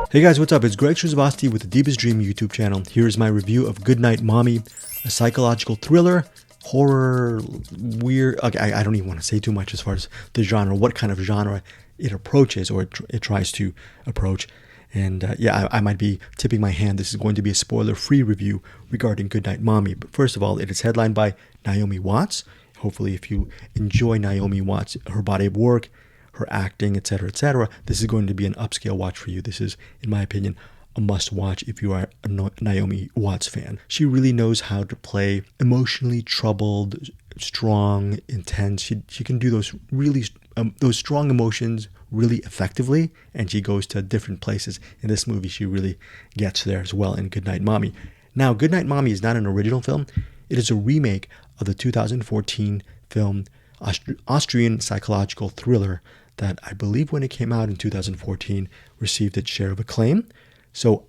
Hey guys, what's up? It's Greg Shuzvasti with the Deepest Dream YouTube channel. Here's my review of Goodnight Mommy, a psychological thriller, horror, weird. Okay, I don't even want to say too much as far as the genre, what kind of genre it approaches or it tries to approach. And yeah, I might be tipping my hand. This is going to be a spoiler-free review regarding Goodnight Mommy. But first of all, it is headlined by Naomi Watts. Hopefully, if you enjoy Naomi Watts, her body of work, her acting, etc., this is going to be an upscale watch for you. This is, in my opinion, a must-watch if you are a Naomi Watts fan. She really knows how to play emotionally troubled, strong, intense. She can do those really those strong emotions really effectively, and she goes to different places. In this movie, she really gets there as well in Goodnight Mommy. Now, Goodnight Mommy is not an original film. It is a remake of the 2014 film Austrian psychological thriller that I believe when it came out in 2014 received its share of acclaim. So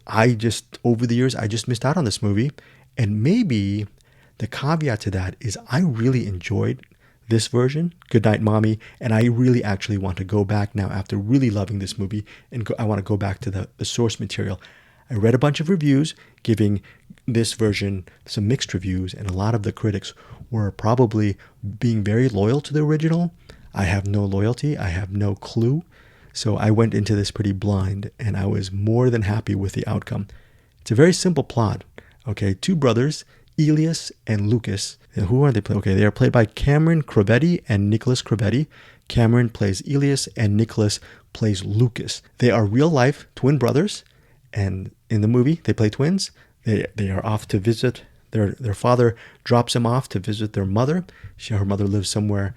over the years, I just missed out on this movie. And maybe the caveat to that is I really enjoyed this version, Goodnight Mommy, and I really actually want to go back now after really loving this movie, and I want to go back to the source material. I read a bunch of reviews giving this version some mixed reviews, and a lot of the critics were probably being very loyal to the original. I have no loyalty. I have no clue. So I went into this pretty blind, and I was more than happy with the outcome. It's a very simple plot. Okay, two brothers, Elias and Lucas. And who are they playing? Okay, they are played by Cameron Crovetti and Nicholas Crovetti. Cameron plays Elias, and Nicholas plays Lucas. They are real-life twin brothers, and in the movie, they play twins. They are off to visit. Their father drops them off to visit their mother. Her mother lives somewhere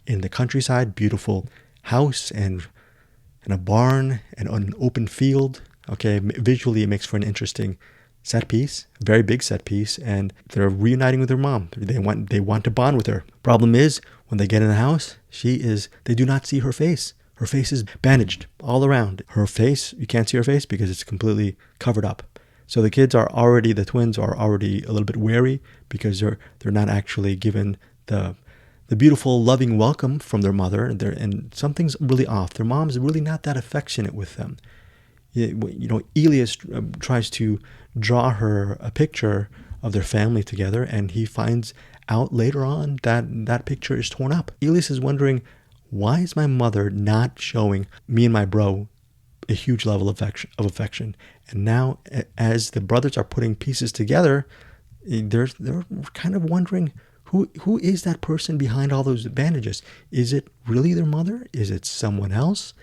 in the countryside, beautiful house and a barn and an open field. Okay, visually it makes for an interesting set piece, very big set piece, and they're reuniting with their mom. They want to bond with her. Problem is, when they get in the house, they do not see her face. Her face is bandaged all around. Her face, you can't see her face because it's completely covered up. So the twins are already a little bit wary because they're not actually given the beautiful, loving welcome from their mother, and something's really off. Their mom's really not that affectionate with them. Elias tries to draw her a picture of their family together, and he finds out later on that picture is torn up. Elias is wondering, why is my mother not showing me and my bro a huge level of affection? And now, as the brothers are putting pieces together, they're kind of wondering, who is that person behind all those bandages? Is it really their mother? Is it someone else?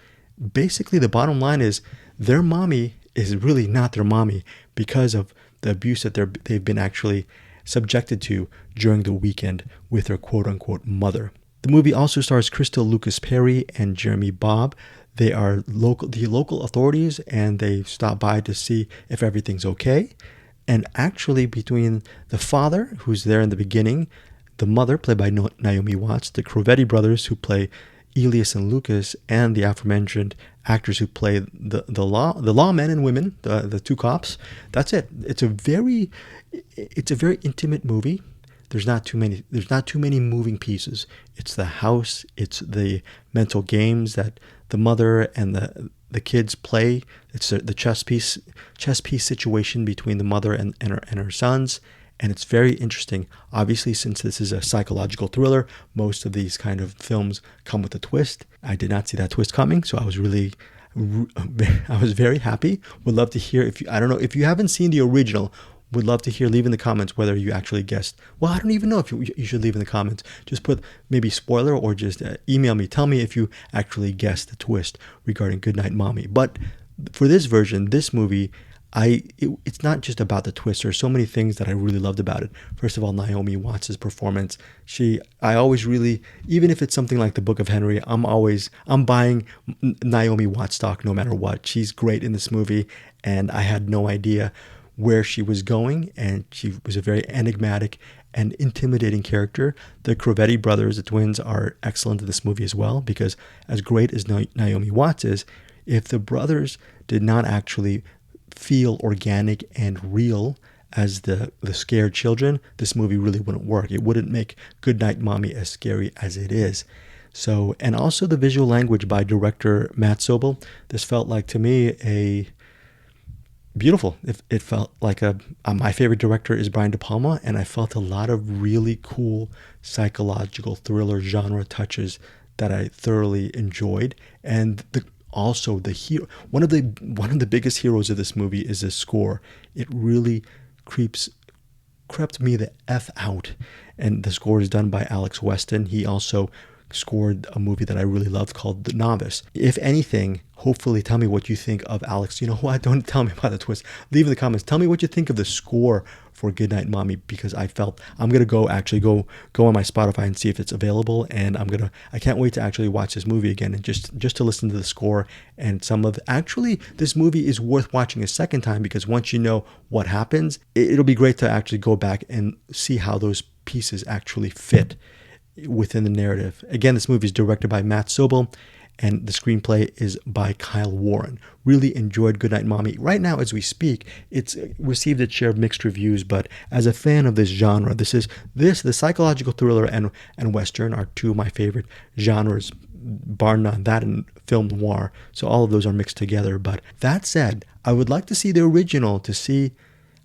Basically, the bottom line is their mommy is really not their mommy because of the abuse that they've been actually subjected to during the weekend with their quote-unquote mother. The movie also stars Crystal Lucas Perry and Jeremy Bobb. They are the local authorities, and they stop by to see if everything's okay. And actually, between the father, who's there in the beginning, the mother, played by Naomi Watts, the Crovetti brothers, who play Elias and Lucas, and the aforementioned actors who play the lawmen and women, the two cops. That's it. It's a very intimate movie. There's not too many moving pieces. It's the house. It's the mental games that the mother and the kids play. It's the chess piece situation between the mother and her sons. And it's very interesting. Obviously, since this is a psychological thriller, most of these kind of films come with a twist. I did not see that twist coming, so I was very happy. Would love to hear I don't know if you haven't seen the original. Would love to hear. Leave in the comments whether you actually guessed. Well, I don't even know if you should leave in the comments. Just put maybe spoiler, or just email me. Tell me if you actually guessed the twist regarding Goodnight Mommy. But for this version, this movie, it's not just about the twist. There's so many things that I really loved about it. First of all, Naomi Watts' performance. I always really, even if it's something like The Book of Henry, I'm buying Naomi Watts stock no matter what. She's great in this movie, and I had no idea where she was going, and she was a very enigmatic and intimidating character. The Crovetti brothers, the twins, are excellent in this movie as well, because as great as Naomi Watts is, if the brothers did not actually feel organic and real as the scared children, this movie really wouldn't work. It wouldn't make Goodnight Mommy as scary as it is. So, and also the visual language by director Matt Sobel. This felt like, to me, beautiful. It felt like my favorite director is Brian De Palma, and I felt a lot of really cool psychological thriller genre touches that I thoroughly enjoyed. And also the hero, one of the biggest heroes of this movie is the score. It really crept me the F out. And the score is done by Alex Weston. He also scored a movie that I really loved called The Novice. If anything, hopefully tell me what you think of Alex. You know what? Don't tell me about the twist. Leave in the comments. Tell me what you think of the score for Goodnight Mommy, because I felt I'm gonna go on my Spotify and see if it's available, and I can't wait to actually watch this movie again and just to listen to the score and actually this movie is worth watching a second time, because once you know what happens, it'll be great to actually go back and see how those pieces actually fit within the narrative. Again, this movie is directed by Matt Sobel, and the screenplay is by Kyle Warren. Really enjoyed Goodnight Mommy. Right now, as we speak, it's received its share of mixed reviews, but as a fan of this genre, the psychological thriller and Western are two of my favorite genres, bar none, that and film noir. So all of those are mixed together. But that said, I would like to see the original to see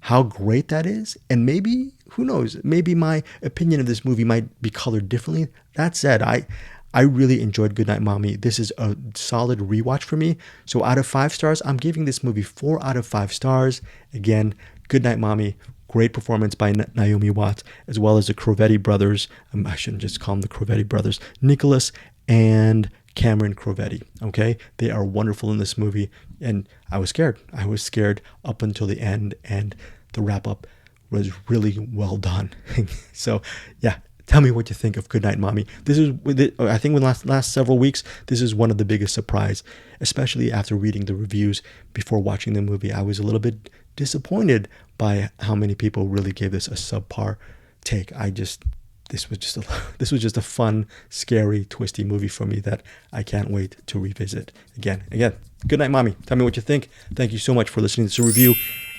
how great that is, and maybe, who knows, maybe my opinion of this movie might be colored differently. That said, I really enjoyed Goodnight Mommy. This is a solid rewatch for me. So out of 5 stars, I'm giving this movie 4 out of 5 stars. Again, Goodnight Mommy, great performance by Naomi Watts, as well as the Crovetti brothers. I shouldn't just call them the Crovetti brothers. Nicholas and Cameron Crovetti. Okay, they are wonderful in this movie, and I was scared. I was scared up until the end, and the wrap up was really well done. So yeah, tell me what you think of Goodnight Mommy. I think in the last several weeks, this is one of the biggest surprise, especially after reading the reviews before watching the movie. I was a little bit disappointed by how many people really gave this a subpar take. This was just a fun, scary, twisty movie for me that I can't wait to revisit again. Goodnight Mommy. Tell me what you think. Thank you so much for listening to this review.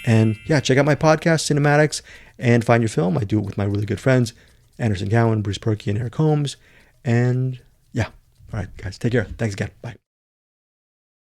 And yeah, check out my podcast, Cinematics, and Find Your Film. I do it with my really good friends, Anderson Gowan, Bruce Perkey, and Eric Holmes. And yeah, all right, guys, take care. Thanks again. Bye.